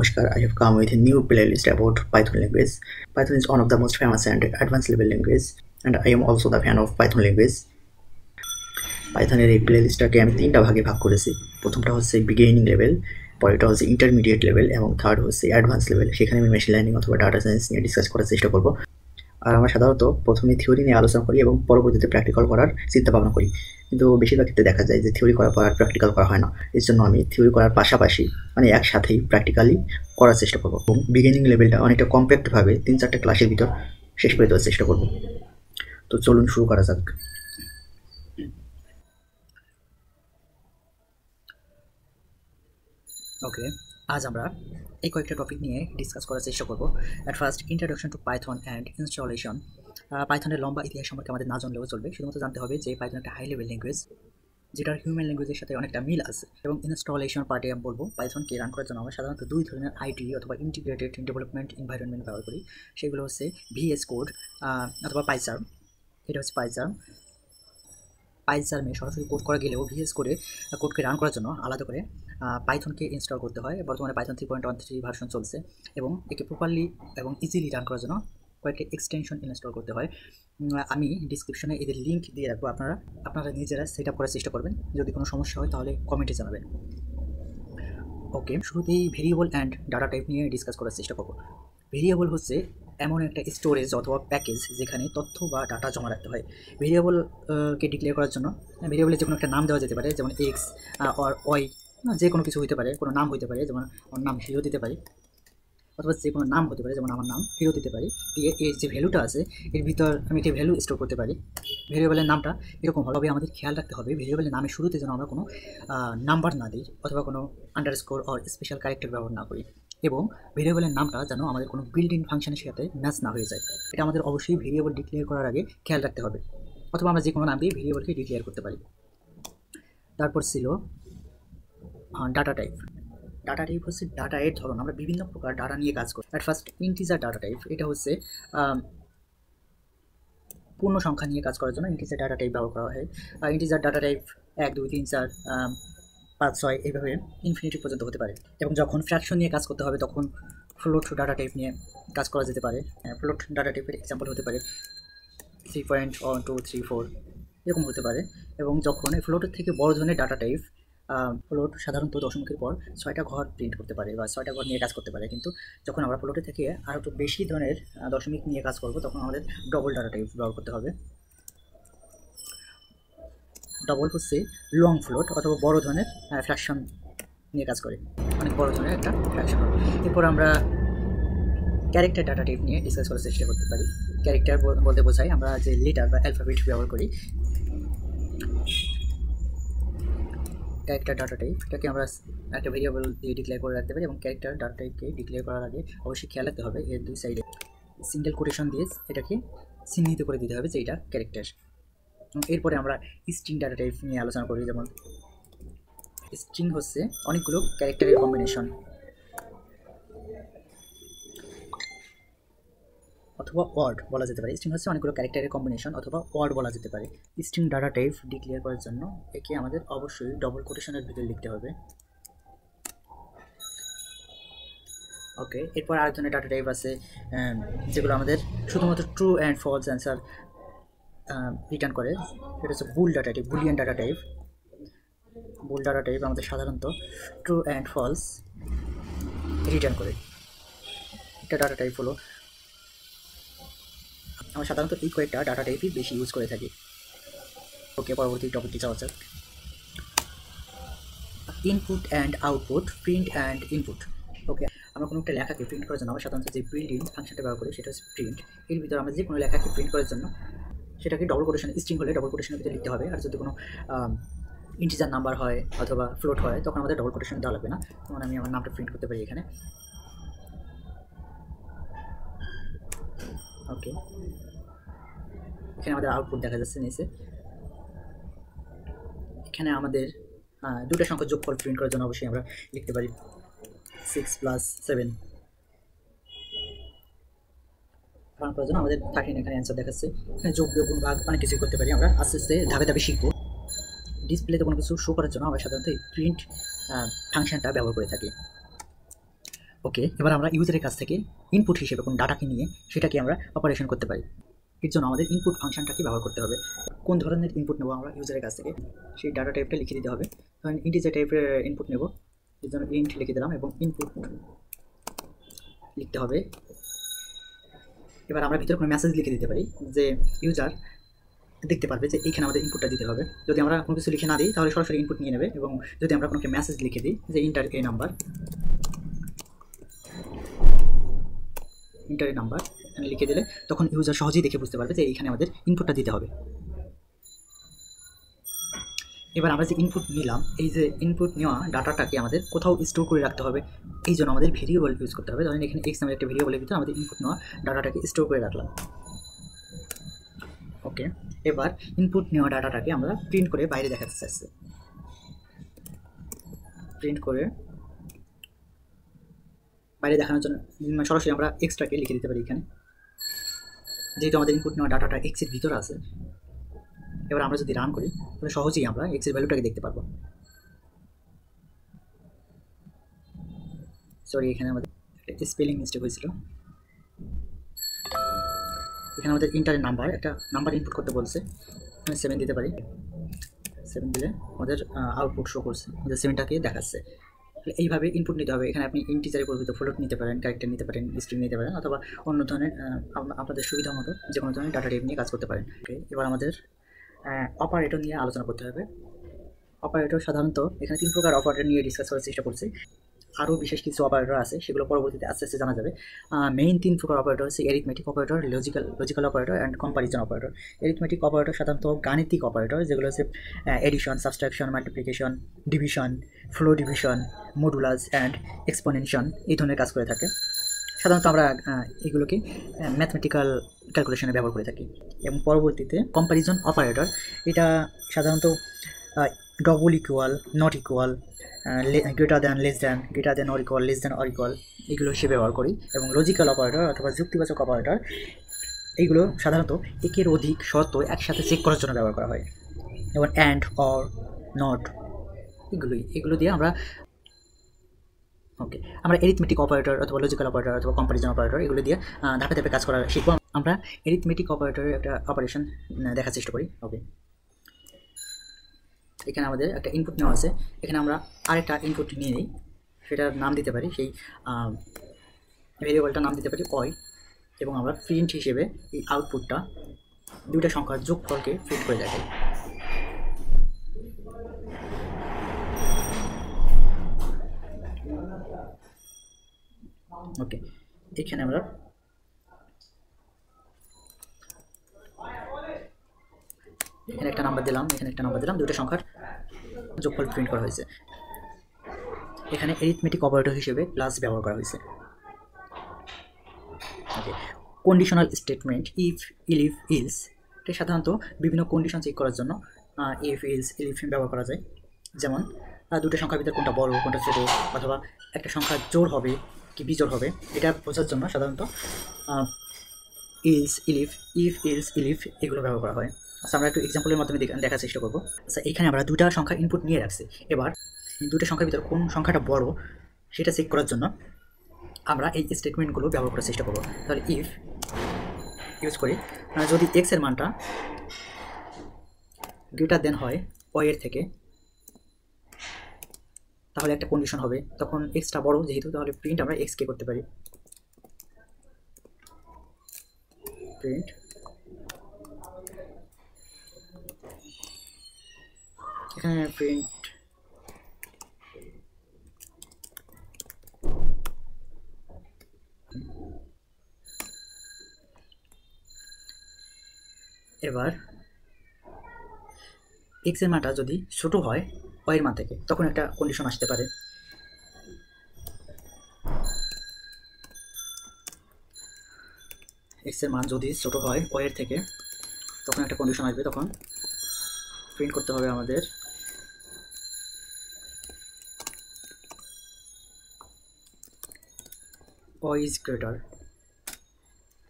Namaskar, I have come with a new playlist about Python language. Python is one of the most famous and advanced level language, and I am also the fan of Python language. পাইথনের এই প্লেলিস্টটাকে আমি তিনটা ভাগে ভাগ করেছি। প্রথমটা হচ্ছে beginning level, পরেরটা হচ্ছে ইন্টারমিডিয়েট লেভেল এবং থার্ড হচ্ছে অ্যাডভান্স লেভেল। সেখানে আমি মেশিন লার্নিং অথবা ডাটা সায়েন্স নিয়ে ডিসকাস করার চেষ্টা করব। আর আমরা সাধারণত প্রথমে থিওরি নিয়ে আলোচনা করি এবং পরবর্তীতে প্র্যাকটিক্যাল করার চিন্তা ভাবনা করি, কিন্তু বেশিরভাগ ক্ষেত্রে দেখা যায় যে থিওরি করার পর আর প্র্যাকটিক্যাল করা হয় না। এর জন্য আমি থিওরি করার পাশাপাশি মানে একসাথেই প্র্যাকটিক্যালি করার চেষ্টা করবো এবং বিগিনিং লেভেলটা অনেকটা কম্প্যাক্টভাবে 3-4টা ক্লাসের ভিতর শেষ করে দেওয়ার চেষ্টা করব। তো চলুন শুরু করা যাক। ওকে, আজ আমরা এই কয়েকটা টপিক নিয়ে ডিসকাস করার চেষ্টা করব। At first, introduction to Python and installation. পাইথনের লম্বা ইতিহাস সম্পর্কে আমাদের না জানলেও চলবে, শুধুমাত্র জানতে হবে যে পাইথন একটা হাই লেভেল ল্যাঙ্গুয়েজ যেটার হিউম্যান ল্যাঙ্গুয়েজের সাথে অনেকটা মিল আছে। এবং ইনস্টলেশন পার্টে আমি বলবো পাইথনকে রান করার জন্য আমরা সাধারণত দুই ধরনের আইডি অথবা ইন্টিগ্রেটেড ডেভেলপমেন্ট এনভায়রনমেন্ট ব্যবহার করি। সেগুলো হচ্ছে ভিএস কোড অথবা পাইচার্ম। এটা হচ্ছে পাইচার্মে সরাসরি কোড করা গেলেও ভিএস কোডে কোডকে রান করার জন্য আলাদা করে পাইথনকে ইনস্টল করতে হয়। বর্তমানে পাইথন 3.13 ভার্সন চলছে এবং একে প্রপারলি এবং ইজিলি রান করার জন্য কয়েকটি এক্সটেনশন ইনস্টল করতে হয়। আমি ডিসক্রিপশনে এদের লিঙ্ক দিয়ে রাখবো, আপনারা নিজেরা সেট আপ করার চেষ্টা করবেন। যদি কোনো সমস্যা হয় তাহলে কমেন্টে জানাবেন। ওকে, শুরুতেই ভেরিয়েবল অ্যান্ড ডাটা টাইপ নিয়ে ডিসকাস করার চেষ্টা করবো। ভেরিয়েবল হচ্ছে এমন একটা স্টোরেজ অথবা প্যাকেজ যেখানে তথ্য বা ডাটা জমা রাখতে হয়। ভেরিয়েবলকে ডিক্লেয়ার করার জন্য ভেরিয়েবলের যে কোনো একটা নাম দেওয়া যেতে পারে, যেমন এক্স অর ওয়াই, যে কোনো কিছু হতে পারে, কোনো নাম হতে পারে, যেমন আমার নাম হিরো দিতে পারি, অথবা যে কোনো নাম হতে পারে, যেমন আমার নাম হিরো দিতে পারি। দিয়ে এর যে ভ্যালুটা আছে এর ভিতর আমি একটি ভ্যালু স্টোর করতে পারি। ভেরিয়েবলের নামটা এরকম হবে, আমাদের খেয়াল রাখতে হবে ভেরিয়েবলের নামের শুরুতে যেন আমরা কোনো নাম্বার না দিই অথবা কোনো আন্ডারস্কোর অর স্পেশাল ক্যারেক্টার ব্যবহার না করি, এবং ভেরিয়েবলের নামটা যেন আমাদের কোনো বিল্ট ইন ফাংশনের সাথে ম্যাচ না হয়ে যায়। এটা আমাদের অবশ্যই ভেরিয়েবল ডিক্লেয়ার করার আগে খেয়াল রাখতে হবে, অথবা আমরা যে কোনো নাম দিয়ে ভেরিয়েবলকে ডিক্লেয়ার করতে পারি। তারপর ছিল ডাটা টাইপ। ডাটা টাইপ হচ্ছে ডাটা এর ধরন। আমরা বিভিন্ন প্রকার ডাটা নিয়ে কাজ করি। At first, integer data type. এটা হচ্ছে পূর্ণ সংখ্যা নিয়ে কাজ করার জন্য ইন্টিজার ডাটা টাইপ ব্যবহার করা হয়। ইন্টিজার ডাটা টাইপ 1, 2, 3, 4, 5, 6 এইভাবে ইনফিনিটি পর্যন্ত হতে পারে। এবং যখন ফ্র্যাকশন নিয়ে কাজ করতে হবে তখন ফ্লোট ডাটা টাইপ নিয়ে কাজ করা যেতে পারে। ফ্লোট ডাটা টাইপের এক্সাম্পল হতে পারে 3.1234 এরকম হতে পারে। এবং যখন ফ্লোটের থেকে বড় ধরনের ডাটা টাইপ, ফ্লোট সাধারণত দশমিকের পর 6টা ঘর প্রিন্ট করতে পারে বা 6টা ঘর নিয়ে কাজ করতে পারে, কিন্তু যখন আমরা ফ্লোটের থেকে আরও একটু বেশি ধরনের দশমিক নিয়ে কাজ করব তখন আমাদের ডবল ডাটা টাইপ ব্যবহার করতে হবে। ডবল হচ্ছে লং ফ্লোট অথবা বড় ধরনের ফ্র্যাকশন নিয়ে কাজ করে, অনেক বড় ধরনের একটা ফ্র্যাকশন হবে। এরপর আমরা ক্যারেক্টার ডাটা টাইপ নিয়ে ডিসকাস করার চেষ্টা করতে পারি। ক্যারেক্টার বলতে বোঝাই আমরা যে লেটার বা অ্যালফাবেট ব্যবহার করি। ক্যারেক্টার ডাটা টাইপ এটাকে আমরা একটা ভেরিয়েবল দিয়ে ডিক্লেয়ার করে রাখতে পারি, এবং ক্যারেক্টার ডাটা টাইপকে ডিক্লেয়ার করার আগে অবশ্যই খেয়াল রাখতে হবে এর দুই সাইডে সিঙ্গেল কোটেশন দিয়ে এটাকে চিহ্নিত করে দিতে হবে যে এটা ক্যারেক্টার। এরপরে আমরা স্ট্রিং ডাটা টাইপ নিয়ে আলোচনা করি। যেমন স্ট্রিং হচ্ছে অনেকগুলো ক্যারেক্টারের কম্বিনেশন অথবা ওয়ার্ড বলা যেতে পারে। স্ট্রিং হচ্ছে অনেকগুলো ক্যারেক্টারের কম্বিনেশন অথবা ওয়ার্ড বলা যেতে পারে। স্ট্রিং ডাটা টাইপ ডিক্লেয়ার করার জন্য একে আমাদের অবশ্যই ডবল কোটেশনের ভিতরে লিখতে হবে। ওকে, এরপর আর ধরনের ডাটা টাইপ আছে যেগুলো আমাদের শুধুমাত্র true and false answer return করে। এটা হচ্ছে bool data type, boolean data type. Bool data type আমাদের সাধারণত ট্রু অ্যান্ড ফলস রিটার্ন করে। একটা ডাটা টাইপ হলো, আমরা সাধারণত এই কয়েকটা ডাটা টাইপই বেশি ইউজ করে থাকি। ওকে, পরবর্তী টপিকটি যাওয়া যাক। Input and output, print and input. Okay, আমরা কোনো একটা লেখাকে প্রিন্ট করার জন্য আমরা সাধারণত যে বিল্ট ইন ফাংশনটা ব্যবহার করি সেটা হচ্ছে প্রিন্ট। এর ভিতরে আমরা যে কোনো লেখাকে প্রিন্ট করার জন্য সেটাকে ডবল কোটেশন, স্ট্রিং হলে ডবল কোটেশনের ভিতরে লিখতে হবে। আর যদি কোনো ইন্টিজার নাম্বার হয় অথবা ফ্লোট হয় তখন আমাদের ডবল কোটেশন দেওয়া লাগবে না। যেমন আমি আমার নামটা প্রিন্ট করতে পারি এখানে। ওকে, এখানে আমাদের আউটপুট দেখা যাচ্ছে নিচে। এখানে আমাদের দুটো সংখ্যা যোগফল প্রিন্ট করার জন্য অবশ্যই আমরা লিখতে পারি 6 + 7 রান করার জন্য আমাদের 13 এখানে অ্যান্সার দেখাচ্ছে। এখানে যোগ, বিয়োগ, গুণ, ভাগ অনেক কিছু করতে পারি। আমরা আস্তে আস্তে ধাপে ধাপে শিখবো। ডিসপ্লেতে কোনো কিছু শো করার জন্য আমরা সাধারণত এই প্রিন্ট ফাংশনটা ব্যবহার করে থাকি। ওকে, এবার আমরা ইউজারের কাছ থেকে ইনপুট হিসেবে কোনো ডাটাকে নিয়ে সেটাকে আমরা অপারেশন করতে পারি। এর জন্য আমাদের ইনপুট ফাংশনটাকে ব্যবহার করতে হবে। কোন ধরনের ইনপুট নেবো আমরা ইউজারের কাছ থেকে সেই ডাটা টাইপটা লিখে দিতে হবে। ধরেন ইন্টিজার টাইপের ইনপুট নেব, এর জন্য ইন্ট লিখে দিলাম এবং ইনপুট লিখতে হবে। এবার আমরা ভিতরে কোনো মেসেজ লিখে দিতে পারি যে ইউজার দেখতে পারবে যে এইখানে আমাদের ইনপুটটা দিতে হবে। যদি আমরা কোনো কিছু লিখে না দিই তাহলে সরাসরি ইনপুট নিয়ে নেবে, এবং যদি আমরা কোনো মেসেজ লিখে দিই যে ইন্টার এ নাম্বার লিখে দিলে তখন ইউজার সহজেই দেখে বুঝতে পারবে যে এইখানে আমাদের ইনপুটটা দিতে হবে। এবার আমরা যে ইনপুট নিলাম, এই যে ইনপুট নেওয়া ডাটাটাকে আমাদের কোথাও স্টোর করে রাখতে হবে। এই জন্য আমাদের ভেরিয়েবল ইউজ করতে হবে। ধরেন এখানে এক্স নামের একটা ভেরিয়েবলের ভিতরে আমাদের ইনপুট নেওয়া ডাটাটাকে স্টোর করে রাখলাম। ওকে, এবার ইনপুট নেওয়া ডাটাটাকে আমরা প্রিন্ট করে বাইরে দেখাতে চাচ্ছি। প্রিন্ট করে বাইরে দেখানোর জন্য সরাসরি আমরা এক্সট্রাকে লিখে দিতে পারি এখানে, যেহেতু আমাদের ইনপুট নেওয়া ডাটাটা এক্সের ভিতরে আছে। এবার আমরা যদি রান করি তাহলে সহজেই আমরা এক্সের ভ্যালুটাকে দেখতে পারবো। সরি, এখানে আমাদের একটা স্পেলিং মিস্টেক হয়েছিল। এখানে আমাদের ইন্টারের নাম্বার, একটা নাম্বার ইনপুট করতে বলছে, আমি 7 দিতে পারি। 7 দিলে আমাদের আউটপুট শো করছে, আমাদের 7টাকে দেখাচ্ছে। এইভাবে ইনপুট নিতে হবে। এখানে আপনি ইন্টিজারে পরিবর্তে ফ্লোট নিতে পারেন, ক্যারেক্টার নিতে পারেন, স্ট্রিং নিতে পারেন, অথবা অন্য ধরনের আপনাদের সুবিধা মতো যে কোনো ধরনের ডাটা টাইপ নিয়ে কাজ করতে পারেন। ওকে, এবার আমাদের অপারেটর নিয়ে আলোচনা করতে হবে। অপারেটর সাধারণত এখানে 3 প্রকার অপারেটর নিয়ে ডিসকাস করার চেষ্টা করছি। আরও বিশেষ কিছু অপারেটর আছে, সেগুলো পরবর্তীতে আস্তে আস্তে জানা যাবে। মেইন 3 প্রকার অপারেটর হচ্ছে arithmetic operator, logical operator and comparison operator. Arithmetic operator সাধারণত গাণিতিক অপারেটর, যেগুলো হচ্ছে addition, subtraction, multiplication, division, floor division, modulus and exponentiation, এই ধরনের কাজ করে থাকে। সাধারণত আমরা এগুলোকে ম্যাথমেটিক্যাল ক্যালকুলেশনে ব্যবহার করে থাকি। এবং পরবর্তীতে কম্প্যারিজন অপারেটর, এটা সাধারণত double equal, not equal, greater than, less than, greater than or equal, less than or equal, এগুলো হিসেবে ব্যবহার করি। এবং লজিক্যাল অপারেটর অথবা যুক্তিবাচক অপারেটর, এইগুলো সাধারণত একের অধিক শর্ত একসাথে চেক করার জন্য ব্যবহার করা হয়। যেমন অ্যান্ড, অর, নট, এগুলো দিয়ে আমরা আমরা অ্যারিথমেটিক অপারেটর অথবা লজিক্যাল অপারেটর অথবা কম্প্যারিজন অপারেটর, এগুলো দিয়ে ধাপে ধাপে কাজ করা শিখব। আমরা অ্যারিথমেটিক অপারেটরের একটা অপারেশন দেখার চেষ্টা করি। ওকে, এখানে আমাদের একটা ইনপুট নেওয়া আছে, এখানে আমরা আরেকটা ইনপুট নিয়ে নিই, সেটার নাম দিতে পারি, সেই ভেরিয়েবলটার নাম দিতে পারি অয়, এবং আমরা প্রিন্ট হিসেবে এই আউটপুটটা দুইটা সংখ্যার যোগফলকে প্রিন্ট করে দেখাই। ওকে, এখানে আমরা এখানে একটা নাম্বার দিলাম, এখানে একটা নাম্বার দিলাম, দুটো সংখ্যার যোগফল প্রিন্ট করা হয়েছে। এখানে অ্যারিথমেটিক অপারেটর হিসেবে প্লাস ব্যবহার করা হয়েছে। ওকে, কন্ডিশনাল স্টেটমেন্ট ইফ, ইলিফ, ইলস, এটা সাধারণত বিভিন্ন কন্ডিশন চেক করার জন্য ইফ, ইলস, ইলিফ ব্যবহার করা যায়। যেমন দুটো সংখ্যার ভিতরে কোনটা বড় কোনটা ছোট, অথবা একটা সংখ্যা জোড় হবে কি বিজোড় হবে, এটা বোঝার জন্য সাধারণত ইলস, ইলিফ, ইফ, ইলস, ইলিফ এগুলো ব্যবহার করা হয়। আচ্ছা, আমরা একটু এক্সাম্পলের মাধ্যমে দেখার চেষ্টা করবো। আচ্ছা, এখানে আমরা দুটা সংখ্যা ইনপুট নিয়ে রাখছি। এবার দুটো সংখ্যার ভিতরে কোন সংখ্যাটা বড় সেটা চেক করার জন্য আমরা এই স্টেটমেন্টগুলো ব্যবহার করার চেষ্টা করবো। তাহলে ইফ ইউজ করি, যদি এক্সের মানটা গ্রেটার দেন হয় ওয়াই-এর থেকে, তাহলে একটা কন্ডিশন হবে, তখন এক্সটা বড় যেহেতু, তাহলে প্রিন্ট আমরা এক্সকে করতে পারি। প্রিন্ট এখানে প্রিন্ট এবার এক্সের মানটা যদি ছোট হয় ওয়াই-এর মান থেকে, তখন একটা কন্ডিশন আসতে পারে। এক্সের মান যদি ছোট হয় ওয়াই-এর থেকে, তখন একটা কন্ডিশন আসবে, তখন প্রিন্ট করতে হবে আমাদের ওয়াই ইজ গ্রেটার।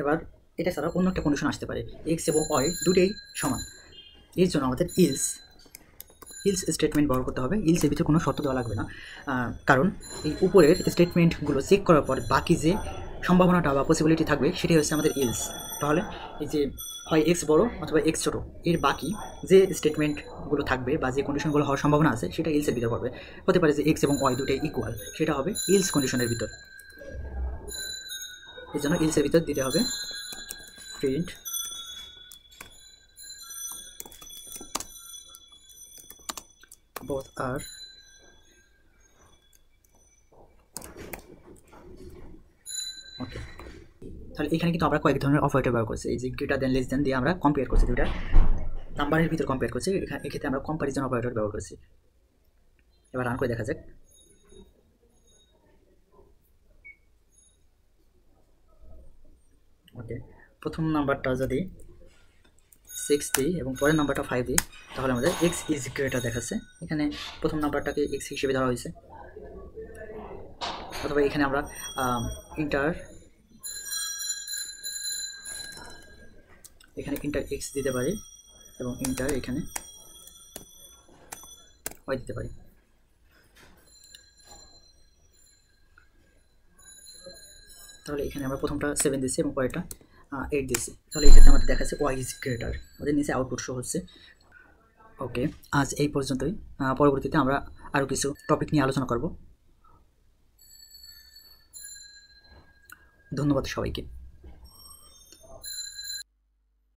এবার এটা ছাড়া অন্য একটা কন্ডিশন আসতে পারে, এক্স এবং ওয়াই দুটোই সমান, এর জন্য আমাদের ইলস ইলস স্টেটমেন্ট ব্যবহার করতে হবে। ইলসের ভিতরে কোনো শর্ত দেওয়া লাগবে না, কারণ এই উপরের স্টেটমেন্টগুলো চেক করার পর বাকি যে সম্ভাবনাটা বা পসিবিলিটি থাকবে সেটাই হচ্ছে আমাদের ইলস। তাহলে এই যে হয় এক্স বড় অথবা এক্স ছোটো, এর বাকি যে স্টেটমেন্টগুলো থাকবে বা যে কন্ডিশনগুলো হওয়ার সম্ভাবনা আছে সেটা ইলসের ভিতর পড়বে। হতে পারে যে এক্স এবং ওয়াই দুটোই ইকুয়াল, সেটা হবে ইলস কন্ডিশনের ভিতর। এর জন্য ইলসের ভিতর দিতে হবে প্রিন্ট both are ওকে। তাহলে এখানে কিন্তু আমরা কয়েক ধরনের অপারেটর ব্যবহার করছি। এই যে গ্রেটার দেন লেস দেন দিয়ে আমরা কম্পেয়ার করছি, দুইটা নাম্বারের ভিতর কম্পেয়ার করছি। এক্ষেত্রে আমরা কম্পারিজন অপারেটর ব্যবহার করছি। এবার রান করে দেখা যাক। ওকে, প্রথম নাম্বারটা যদি 6 দিই এবং পরের নাম্বারটা 5 দিই, তাহলে আমাদের এক্স ইজ গ্রেটার দেখাচ্ছে। এখানে প্রথম নাম্বারটাকে এক্স হিসেবে ধরা হয়েছে। অথবা এখানে আমরা ইন্টার এক্স দিতে পারি এবং ইন্টার এখানে ওয়াই দিতে পারি। তাহলে এখানে আমরা প্রথমটা 7 দিচ্ছি এবং পরেরটা 8 দিচ্ছি। তাহলে এক্ষেত্রে আমাদের দেখাচ্ছে ওয়াই ইজ গ্রেটার, আমাদের নিচে আউটপুট শো হচ্ছে। ওকে, আজ এই পর্যন্তই। পরবর্তীতে আমরা আরও কিছু টপিক নিয়ে আলোচনা করব। ধন্যবাদ সবাইকে।